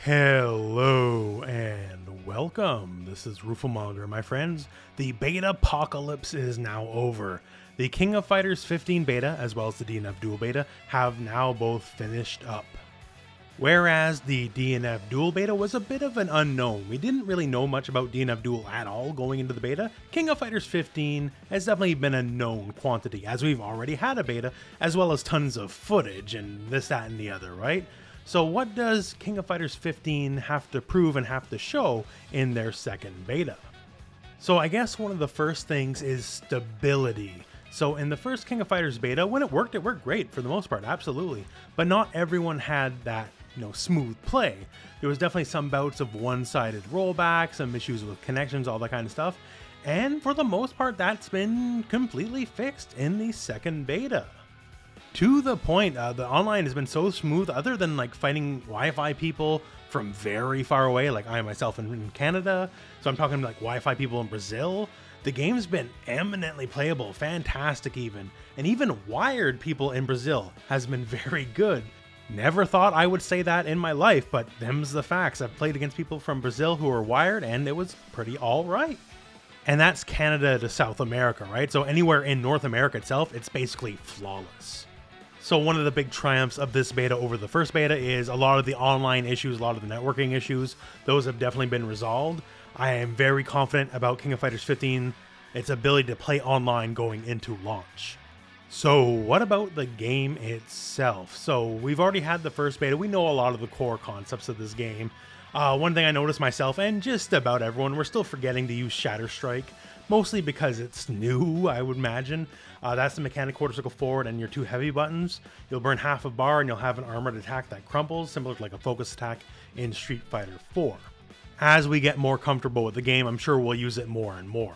Hello and welcome. This is Rooflemonger, my friends. The beta apocalypse is now over. The King of Fighters 15 beta, as well as the DNF Duel beta, have now both finished up. Whereas the DNF Duel beta was a bit of an unknown. We didn't really know much about DNF Duel at all going into the beta. King of Fighters 15 has definitely been a known quantity, as we've already had a beta, as well as tons of footage and this, that, and the other, right? So what does King of Fighters 15 have to prove and have to show in their second beta? So I guess one of the first things is stability. So in the first King of Fighters beta, when it worked great for the most part, absolutely. But not everyone had that, smooth play. There was definitely some bouts of one-sided rollback, some issues with connections, all that kind of stuff. And for the most part, that's been completely fixed in the second beta. To the point, the online has been so smooth, other than like fighting Wi-Fi people from very far away, like I myself in Canada. So I'm talking like Wi-Fi people in Brazil. The game's been eminently playable, fantastic even. And even wired people in Brazil has been very good. Never thought I would say that in my life, but them's the facts. I've played against people from Brazil who are wired and it was pretty alright. And that's Canada to South America, right? So anywhere in North America itself, it's basically flawless. So one of the big triumphs of this beta over the first beta is a lot of the online issues, a lot of the networking issues. Those have definitely been resolved. I am very confident about King of Fighters 15, its ability to play online going into launch. So what about the game itself? So we've already had the first beta. We know a lot of the core concepts of this game. One thing I noticed myself, and just about everyone, we're still forgetting to use Shatter Strike. Mostly because it's new, I would imagine. That's the mechanic quarter circle forward and your two heavy buttons. You'll burn half a bar and you'll have an armored attack that crumbles, similar to like a focus attack in Street Fighter 4. As we get more comfortable with the game, I'm sure we'll use it more and more.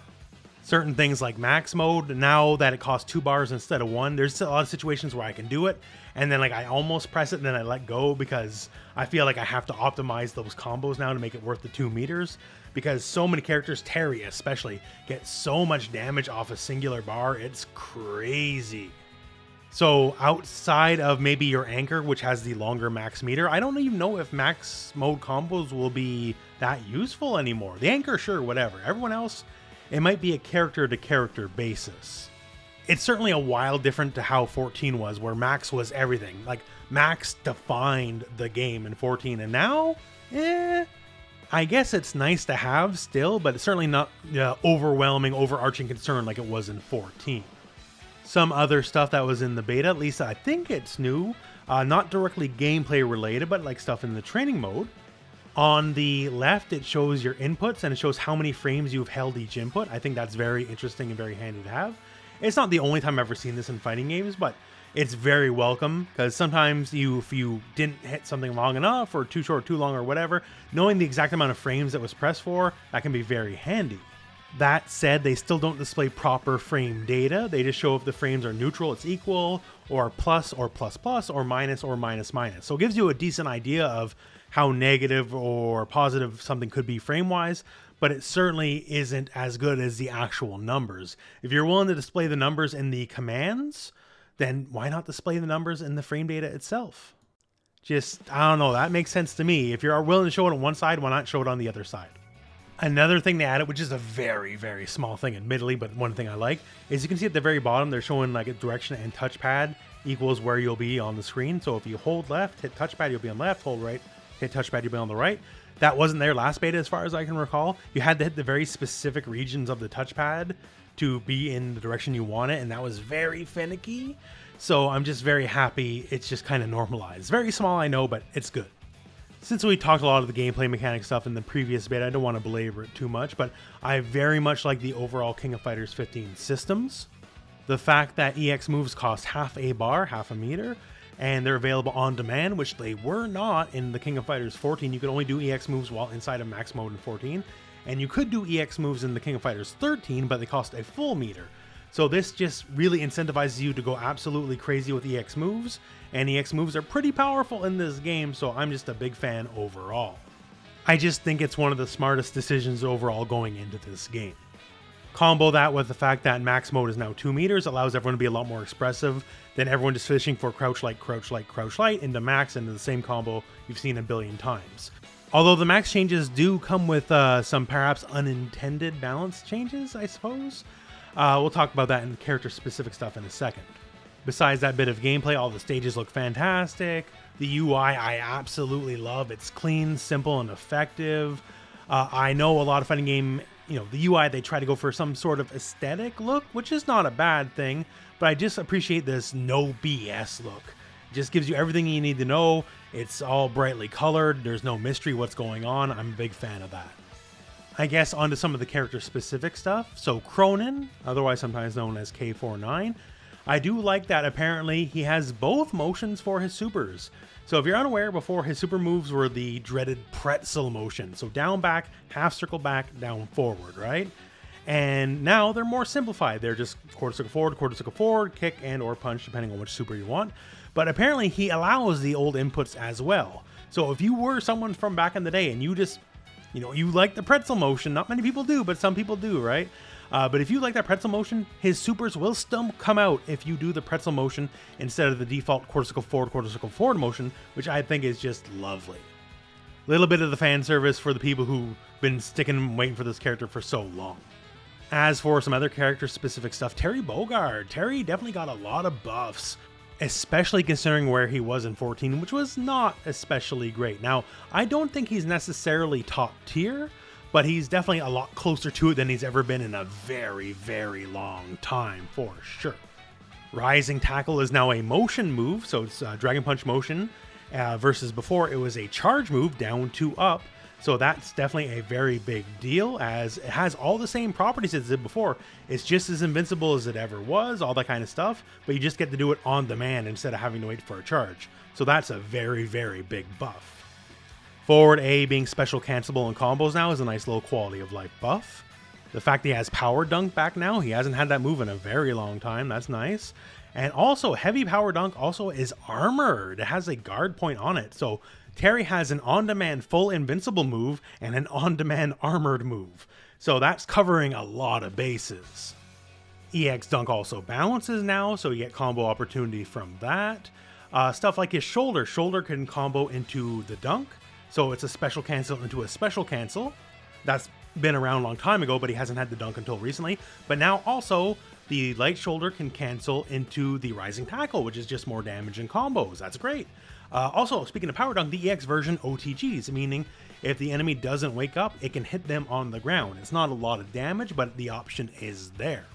Certain things like max mode, now that it costs 2 bars instead of 1, there's a lot of situations where I can do it, and then like I almost press it and then I let go because I feel like I have to optimize those combos now to make it worth the 2 meters, because so many characters, Terry especially, get so much damage off a singular bar, it's crazy. So outside of maybe your anchor, which has the longer max meter, I don't even know if max mode combos will be that useful anymore. The anchor, sure, whatever. Everyone else, it might be a character-to-character basis. It's certainly a while different to how 14 was, where max was everything. Like, max defined the game in 14, and now, I guess it's nice to have still, but it's certainly not overwhelming, overarching concern like it was in 14. Some other stuff that was in the beta, at least I think it's new, not directly gameplay related, but like stuff in the training mode. On the left, it shows your inputs and it shows how many frames you've held each input. I think that's very interesting and very handy to have. It's not the only time I've ever seen this in fighting games, but it's very welcome because sometimes if you didn't hit something long enough or too short, too long or whatever, knowing the exact amount of frames that was pressed for, that can be very handy. That said, they still don't display proper frame data. They just show if the frames are neutral, it's equal, or plus plus, or minus minus. So it gives you a decent idea of how negative or positive something could be frame-wise, but it certainly isn't as good as the actual numbers. If you're willing to display the numbers in the commands, then why not display the numbers in the frame data itself? I don't know, that makes sense to me. If you're willing to show it on one side, why not show it on the other side? Another thing they added, which is a very, very small thing admittedly, but one thing I like, is you can see at the very bottom, they're showing like a direction and touchpad equals where you'll be on the screen. So if you hold left, hit touchpad, you'll be on left, hold right, hit touchpad, you'll be on the right. That wasn't there last beta as far as I can recall. You had to hit the very specific regions of the touchpad to be in the direction you want it, and that was very finicky. So I'm just very happy it's just kind of normalized. Very small, I know, but it's good. Since we talked a lot of the gameplay mechanic stuff in the previous beta, I don't want to belabor it too much, but I very much like the overall King of Fighters 15 systems. The fact that EX moves cost half a bar, half a meter, and they're available on demand, which they were not in the King of Fighters 14. You could only do EX moves while inside of max mode in 14, and you could do EX moves in the King of Fighters 13, but they cost a full meter. So this just really incentivizes you to go absolutely crazy with EX moves, and EX moves are pretty powerful in this game, so I'm just a big fan overall. I just think it's one of the smartest decisions overall going into this game. Combo that with the fact that max mode is now 2 meters, allows everyone to be a lot more expressive than everyone just fishing for crouch light into max into the same combo you've seen a billion times. Although the max changes do come with some perhaps unintended balance changes, I suppose. We'll talk about that in character-specific stuff in a second. Besides that bit of gameplay, all the stages look fantastic. The UI I absolutely love. It's clean, simple, and effective. I know a lot of fighting game, the UI, they try to go for some sort of aesthetic look, which is not a bad thing, but I just appreciate this no BS look. It just gives you everything you need to know. It's all brightly colored. There's no mystery what's going on. I'm a big fan of that. I guess onto some of the character-specific stuff. So Krohnen, otherwise sometimes known as K49, I do like that apparently he has both motions for his supers. So if you're unaware, before his super moves were the dreaded pretzel motion. So down, back, half circle back, down, forward, right? And now they're more simplified. They're just quarter circle forward, kick and or punch, depending on which super you want. But apparently he allows the old inputs as well. So if you were someone from back in the day and you just, you like the pretzel motion, not many people do, but some people do, right? But if you like that pretzel motion, his supers will still come out if you do the pretzel motion instead of the default quarter circle forward motion, which I think is just lovely. Little bit of the fan service for the people who've been sticking and waiting for this character for so long. As for some other character-specific stuff, Bogard. Terry definitely got a lot of buffs, especially considering where he was in 14, which was not especially great. Now, I don't think he's necessarily top tier, but he's definitely a lot closer to it than he's ever been in a very, very long time, for sure. Rising Tackle is now a motion move, so it's Dragon Punch motion, versus before it was a charge move down to up. So that's definitely a very big deal, as it has all the same properties as it did before. It's just as invincible as it ever was, all that kind of stuff, but you just get to do it on demand instead of having to wait for a charge. So that's a very, very big buff. Forward A being special cancelable in combos now is a nice little quality of life buff. The fact that he has power dunk back now, he hasn't had that move in a very long time, that's nice. And also heavy power dunk also is armored. It has a guard point on it. So Terry has an on-demand full invincible move and an on-demand armored move. So that's covering a lot of bases. EX dunk also balances now, so you get combo opportunity from that. Stuff like his shoulder. Shoulder can combo into the dunk. So it's a special cancel into a special cancel. That's been around a long time ago, but he hasn't had the dunk until recently. But now also the light shoulder can cancel into the rising tackle, which is just more damage and combos. That's great. Also, speaking of power dunk, the EX version OTGs, meaning if the enemy doesn't wake up, it can hit them on the ground. It's not a lot of damage, but the option is there.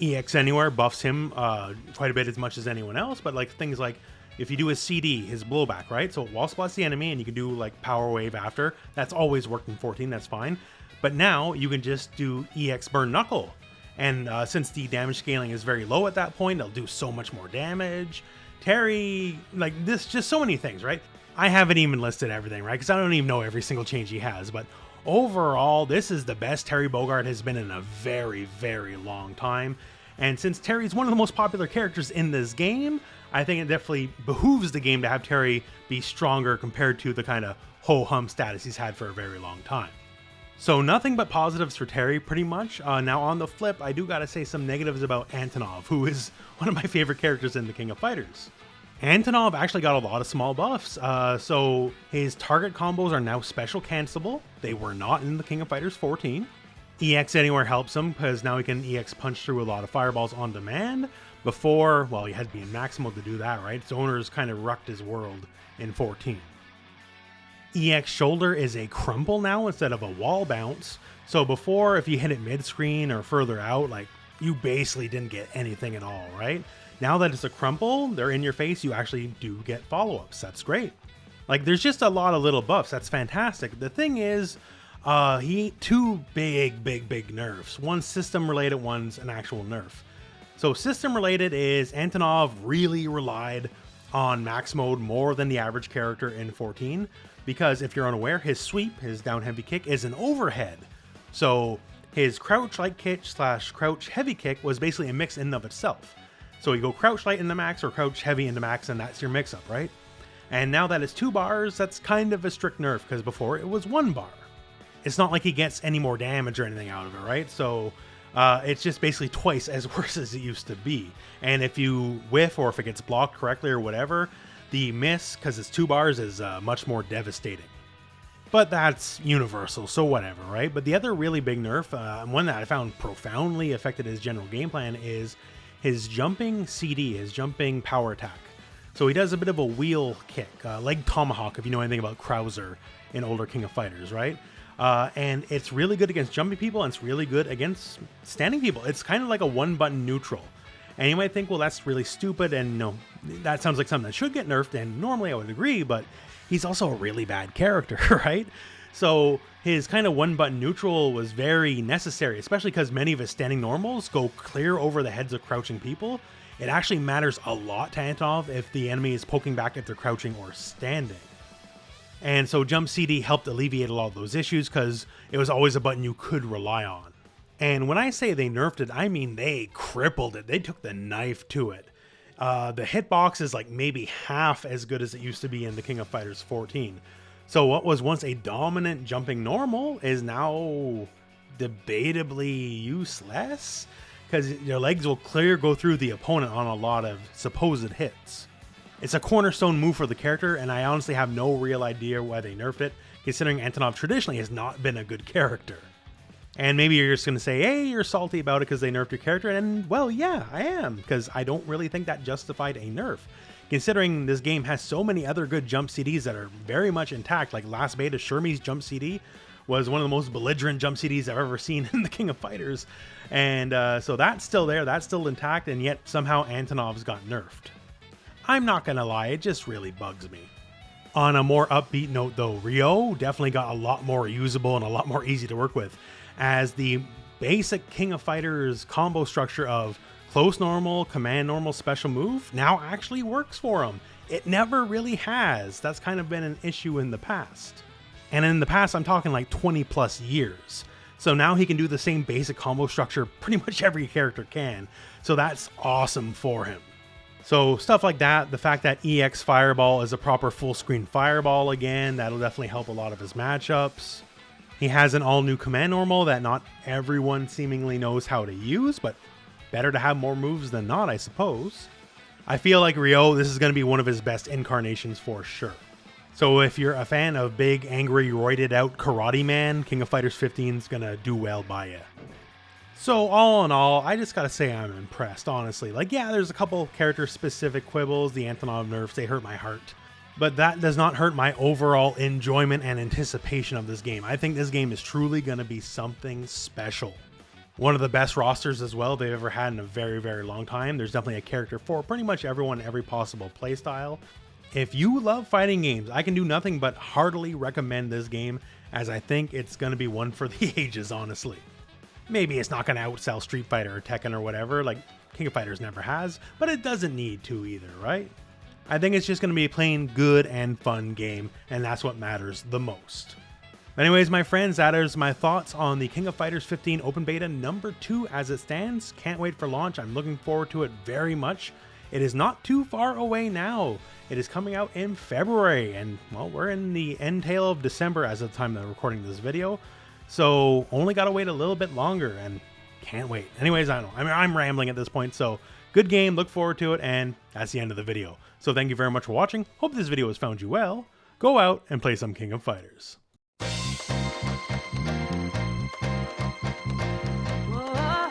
EX Anywhere buffs him quite a bit as much as anyone else, but like things like if you do his CD, his blowback, right? So wall splats the enemy and you can do like power wave after. That's always worked in 14, that's fine. But now you can just do EX Burn Knuckle. And since the damage scaling is very low at that point, they'll do so much more damage. Terry, like this, just so many things, right? I haven't even listed everything, right? Because I don't even know every single change he has. But overall, this is the best Terry Bogard has been in a very, very long time. And since Terry's one of the most popular characters in this game, I think it definitely behooves the game to have Terry be stronger compared to the kind of ho-hum status he's had for a very long time. So nothing but positives for Terry, pretty much. Now on the flip, I do gotta say some negatives about Antonov, who is one of my favorite characters in the King of Fighters. Antonov actually got a lot of small buffs, so his target combos are now special cancelable. They were not in the King of Fighters 14. EX Anywhere helps him, because now he can EX punch through a lot of fireballs on demand. Before, well, he had to be in max mode to do that, right? His owners kind of wrecked his world in 14. EX Shoulder is a crumple now instead of a wall bounce. So before, if you hit it mid-screen or further out, like, you basically didn't get anything at all, right? Now that it's a crumple, they're in your face, you actually do get follow-ups. That's great. Like, there's just a lot of little buffs. That's fantastic. The thing is, two big nerfs. One's system-related, one's an actual nerf. So system-related is Antonov really relied on max mode more than the average character in 14, because if you're unaware, his sweep, his down heavy kick, is an overhead. So his crouch light kick / crouch heavy kick was basically a mix in and of itself. So you go crouch light into max or crouch heavy into max, and that's your mix-up, right? And now that it's 2 bars, that's kind of a strict nerf, because before it was 1 bar. It's not like he gets any more damage or anything out of it, right? So it's just basically twice as worse as it used to be. And if you whiff or if it gets blocked correctly or whatever, the miss, because it's 2 bars, is much more devastating. but that's universal, so whatever, right? But the other really big nerf, one that I found profoundly affected his general game plan, is his jumping CD, his jumping power attack. So he does a bit of a wheel kick, leg tomahawk, if you know anything about Krauser in older King of Fighters, right? And it's really good against jumping people, and it's really good against standing people. It's kind of like a one-button neutral. And you might think, well, that's really stupid, and no, that sounds like something that should get nerfed, and normally I would agree, but he's also a really bad character, right? So his kind of one-button neutral was very necessary, especially because many of his standing normals go clear over the heads of crouching people. It actually matters a lot to Antonov if the enemy is poking back if they're crouching or standing. And so Jump CD helped alleviate a lot of those issues because it was always a button you could rely on. And when I say they nerfed it, I mean they crippled it. They took the knife to it. The hitbox is like maybe half as good as it used to be in the King of Fighters 14. So what was once a dominant jumping normal is now debatably useless, because your legs will go through the opponent on a lot of supposed hits. It's a cornerstone move for the character, and I honestly have no real idea why they nerfed it, considering Antonov traditionally has not been a good character. And maybe you're just going to say, hey, you're salty about it because they nerfed your character, and well, yeah, I am, because I don't really think that justified a nerf. Considering this game has so many other good jump CDs that are very much intact, like last beta, Shermie's jump CD was one of the most belligerent jump CDs I've ever seen in the King of Fighters. And so that's still there, that's still intact, and yet somehow Antonov's got nerfed. I'm not going to lie, it just really bugs me. On a more upbeat note though, Ryo definitely got a lot more usable and a lot more easy to work with, as the basic King of Fighters combo structure of close normal, command normal, special move now actually works for him. It never really has. That's kind of been an issue in the past. And in the past, I'm talking like 20 plus years. So now he can do the same basic combo structure pretty much every character can. So that's awesome for him. So stuff like that, the fact that EX Fireball is a proper full screen fireball again, that'll definitely help a lot of his matchups. He has an all new command normal that not everyone seemingly knows how to use, but better to have more moves than not, I suppose. I feel like Ryo, this is going to be one of his best incarnations for sure. So if you're a fan of big, angry, roided out Karate Man, King of Fighters 15 is going to do well by you. So all in all, I just gotta say I'm impressed, honestly. Like, yeah, there's a couple character-specific quibbles, the Antonov nerfs, they hurt my heart. But that does not hurt my overall enjoyment and anticipation of this game. I think this game is truly gonna be something special. One of the best rosters as well they've ever had in a very, very long time. There's definitely a character for pretty much everyone, every possible playstyle. If you love fighting games, I can do nothing but heartily recommend this game, as I think it's gonna be one for the ages, honestly. Maybe it's not going to outsell Street Fighter or Tekken or whatever, like King of Fighters never has, but it doesn't need to either, right? I think it's just going to be a plain good and fun game, and that's what matters the most. Anyways, my friends, that is my thoughts on the King of Fighters 15 Open Beta number 2 as it stands. Can't wait for launch. I'm looking forward to it very much. It is not too far away now. It is coming out in February, and well, we're in the end tail of December as of the time that I'm recording this video. So only got to wait a little bit longer, and can't wait. Anyways, I don't know. I'm rambling at this point, so good game, look forward to it, and that's the end of the video. So thank you very much for watching. Hope this video has found you well. Go out and play some King of Fighters. Love.